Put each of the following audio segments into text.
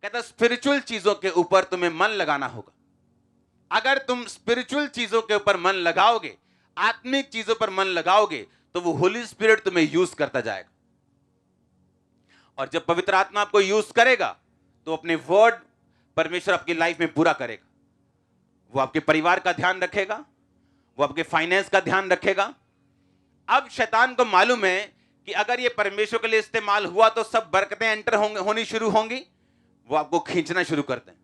कहता स्पिरिचुअल चीजों के ऊपर तुम्हें मन लगाना होगा। अगर तुम स्पिरिचुअल चीजों के ऊपर मन लगाओगे, आत्मिक चीजों पर मन लगाओगे, तो वो होली स्पिरिट तुम्हें यूज करता जाएगा। और जब पवित्र आत्मा आपको यूज करेगा तो अपने वर्ड परमेश्वर आपकी लाइफ में पूरा करेगा। वो आपके परिवार का ध्यान रखेगा, वो आपके फाइनेंस का ध्यान रखेगा। अब शैतान को मालूम है कि अगर ये परमेश्वर के लिए इस्तेमाल हुआ तो सब बरकतें एंटर होनी शुरू होंगी। वो आपको खींचना शुरू करते हैं।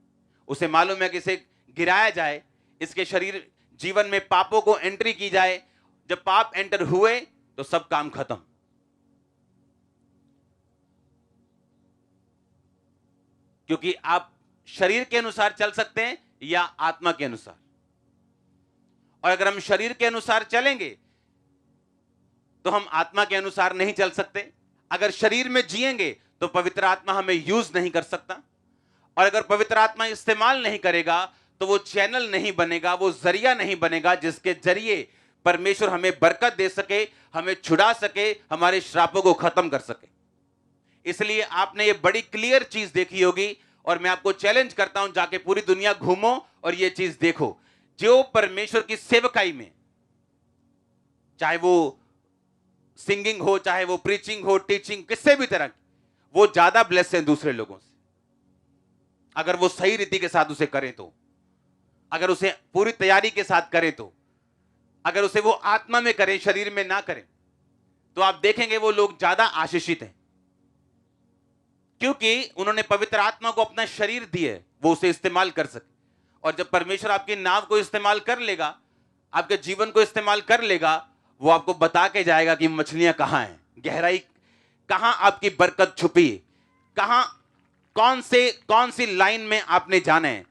उसे मालूम है कि इसे गिराया जाए, इसके शरीर जीवन में पापों को एंट्री की जाए। जब पाप एंटर हुए तो सब काम खत्म। क्योंकि आप शरीर के अनुसार चल सकते हैं या आत्मा के अनुसार। और अगर हम शरीर के अनुसार चलेंगे तो हम आत्मा के अनुसार नहीं चल सकते। अगर शरीर में जिएंगे तो पवित्र आत्मा हमें यूज नहीं कर सकता। और अगर पवित्र आत्मा इस्तेमाल नहीं करेगा तो वो चैनल नहीं बनेगा, वो जरिया नहीं बनेगा जिसके जरिए परमेश्वर हमें बरकत दे सके, हमें छुड़ा सके, हमारे श्रापों को खत्म कर सके। इसलिए आपने ये बड़ी क्लियर चीज देखी होगी और मैं आपको चैलेंज करता हूं, जाके पूरी दुनिया घूमो और ये चीज देखो। जो परमेश्वर की सेवकाई में, चाहे वो सिंगिंग हो, चाहे वो प्रीचिंग हो, टीचिंग, किसी भी तरह की, वो ज्यादा ब्लेस है दूसरे लोगों से, अगर वो सही रीति के साथ उसे करें तो, अगर उसे पूरी तैयारी के साथ करें तो, अगर उसे वो आत्मा में करें, शरीर में ना करें, तो आप देखेंगे वो लोग ज्यादा आशीषित हैं। क्योंकि उन्होंने पवित्र आत्मा को अपना शरीर दिए, वो उसे इस्तेमाल कर सके। और जब परमेश्वर आपकी नाव को इस्तेमाल कर लेगा, आपके जीवन को इस्तेमाल कर लेगा, वो आपको बता के जाएगा कि मछलियां कहां हैं, गहराई कहां, आपकी बरकत छुपी है कहां, कौन सी लाइन में आपने जाना है,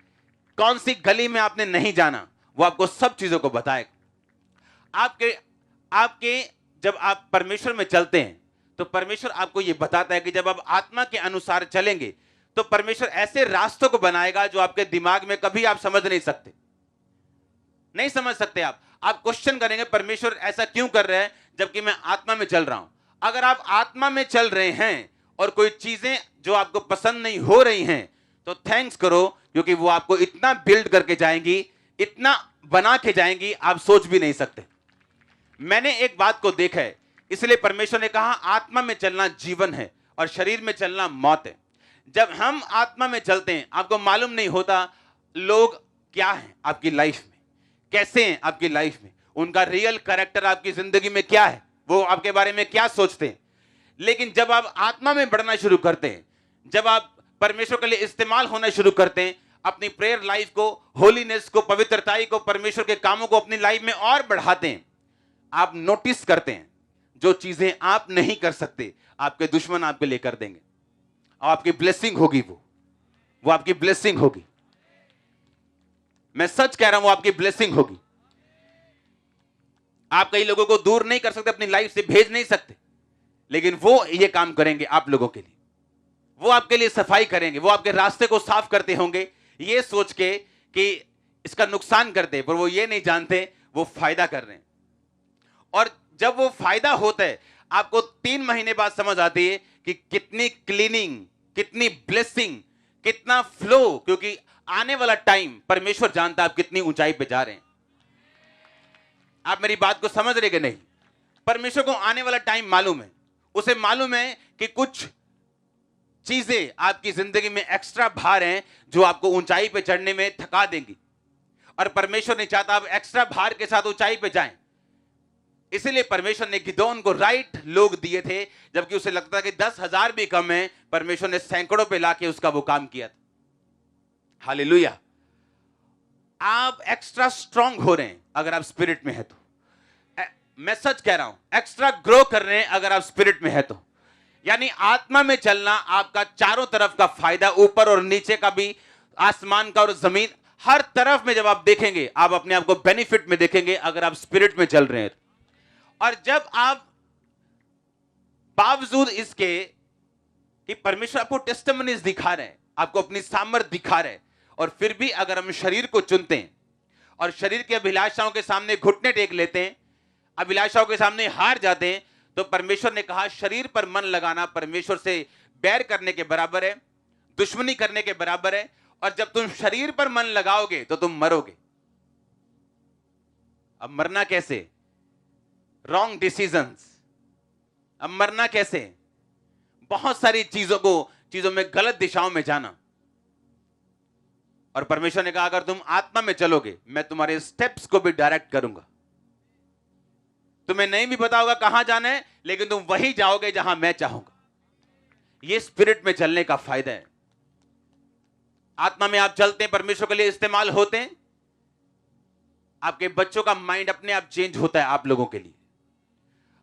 कौन सी गली में आपने नहीं जाना, वो आपको सब चीजों को बताएगा। आपके जब आप परमेश्वर में चलते हैं तो परमेश्वर आपको यह बताता है कि जब आप आत्मा के अनुसार चलेंगे तो परमेश्वर ऐसे रास्तों को बनाएगा जो आपके दिमाग में कभी आप समझ नहीं सकते, नहीं समझ सकते। आप क्वेश्चन करेंगे परमेश्वर ऐसा क्यों कर रहे हैं जबकि मैं आत्मा में चल रहा हूं। अगर आप आत्मा में चल रहे हैं और कोई चीजें जो आपको पसंद नहीं हो रही हैं तो थैंक्स करो, क्योंकि वो आपको इतना बिल्ड करके जाएंगी, इतना बना के जाएंगी, आप सोच भी नहीं सकते। मैंने एक बात को देखा है, इसलिए परमेश्वर ने कहा आत्मा में चलना जीवन है और शरीर में चलना मौत है। जब हम आत्मा में चलते हैं, आपको मालूम नहीं होता लोग क्या हैं आपकी लाइफ में, कैसे हैं आपकी लाइफ में, उनका रियल कैरेक्टर आपकी जिंदगी में क्या है, वो आपके बारे में क्या सोचते हैं। लेकिन जब आप आत्मा में बढ़ना शुरू करते हैं, जब आप परमेश्वर के लिए इस्तेमाल होना शुरू करते हैं, अपनी प्रेयर लाइफ को, होलीनेस को, पवित्रताई को, परमेश्वर के कामों को अपनी लाइफ में और बढ़ाते हैं, आप नोटिस करते हैं जो चीजें आप नहीं कर सकते आपके दुश्मन आपके लिए कर देंगे। और आपकी ब्लेसिंग होगी, वो आपकी ब्लेसिंग होगी। मैं सच कह रहा हूं, वो आपकी ब्लेसिंग होगी। आप कई लोगों को दूर नहीं कर सकते, अपनी लाइफ से भेज नहीं सकते, लेकिन वो ये काम करेंगे आप लोगों के लिए। वो आपके लिए सफाई करेंगे, वो आपके रास्ते को साफ करते होंगे ये सोच के कि इसका नुकसान करते, पर वो ये नहीं जानते वो फायदा कर रहे हैं। और जब वो फायदा होता है, आपको 3 महीने बाद समझ आती है कि कितनी क्लीनिंग, कितनी ब्लेसिंग, कितना फ्लो, क्योंकि आने वाला टाइम परमेश्वर जानता है आप कितनी ऊंचाई पे जा रहे हैं। आप मेरी बात को समझ रहे कि नहीं? परमेश्वर को आने वाला टाइम मालूम है। उसे मालूम है कि कुछ चीजें आपकी जिंदगी में एक्स्ट्रा भार हैं जो आपको ऊंचाई पे चढ़ने में थका देंगी, और परमेश्वर नहीं चाहता आप एक्स्ट्रा भार के साथ ऊंचाई पे जाएं। इसलिए परमेश्वर ने गिदोन को राइट लोग दिए थे, जबकि उसे लगता था कि 10,000 भी कम है। परमेश्वर ने सैकड़ों पे लाके उसका वो काम किया था। हालेलुया। आप एक्स्ट्रा स्ट्रांग हो रहे हैं अगर आप स्पिरिट में है तो। मैं सच कह रहा हूं, एक्स्ट्रा ग्रो कर रहे हैं अगर आप स्पिरिट में है तो। यानी आत्मा में चलना आपका चारों तरफ का फायदा, ऊपर और नीचे का भी, आसमान का और जमीन, हर तरफ में जब आप देखेंगे आप अपने आप को बेनिफिट में देखेंगे अगर आप स्पिरिट में चल रहे हैं। और जब आप बावजूद इसके कि परमेश्वर आपको टेस्टिमनीज दिखा रहे हैं, आपको अपनी सामर्थ दिखा रहे हैं, और फिर भी अगर हम शरीर को चुनते हैं और शरीर की अभिलाषाओं के सामने घुटने टेक लेते हैं, अभिलाषाओं के सामने हार जाते हैं, तो परमेश्वर ने कहा शरीर पर मन लगाना परमेश्वर से बैर करने के बराबर है, दुश्मनी करने के बराबर है। और जब तुम शरीर पर मन लगाओगे तो तुम मरोगे। अब मरना कैसे? Wrong decisions. अब मरना कैसे? बहुत सारी चीजों में गलत दिशाओं में जाना। और परमेश्वर ने कहा अगर तुम आत्मा में चलोगे मैं तुम्हारे स्टेप्स को भी डायरेक्ट करूंगा। तुम्हें नहीं भी पता होगा कहां जाना है, लेकिन तुम वही जाओगे जहां मैं चाहूंगा। यह स्पिरिट में चलने का फायदा है। आत्मा में आप चलते हैं, परमेश्वर के लिए इस्तेमाल होते हैं, आपके बच्चों का माइंड अपने आप चेंज होता है। आप लोगों के लिए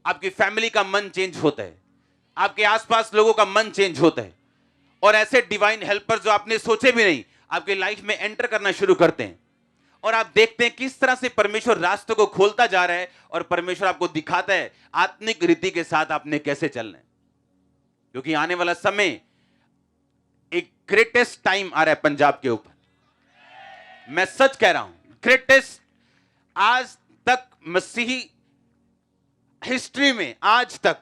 आपकी फैमिली का मन चेंज होता है, आपके आसपास लोगों का मन चेंज होता है। और ऐसे डिवाइन हेल्पर जो आपने सोचे भी नहीं आपके लाइफ में एंटर करना शुरू करते हैं। और आप देखते हैं किस तरह से परमेश्वर रास्तों को खोलता जा रहा है और परमेश्वर आपको दिखाता है आत्मिक रीति के साथ आपने कैसे चलना है। क्योंकि आने वाला समय एक ग्रेटेस्ट टाइम आ रहा है पंजाब के ऊपर। मैं सच कह रहा हूं, ग्रेटेस्ट। आज तक मसीही हिस्ट्री में आज तक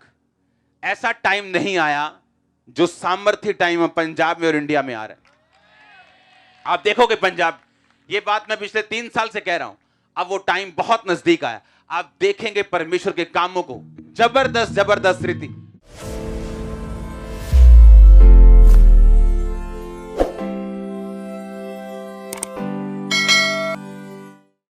ऐसा टाइम नहीं आया जो सामर्थ्य टाइम पंजाब में और इंडिया में आ रहा है। आप देखोगे पंजाब, ये बात मैं पिछले 3 साल से कह रहा हूं, अब वो टाइम बहुत नजदीक आया। आप देखेंगे परमेश्वर के कामों को, जबरदस्त जबरदस्त रीति।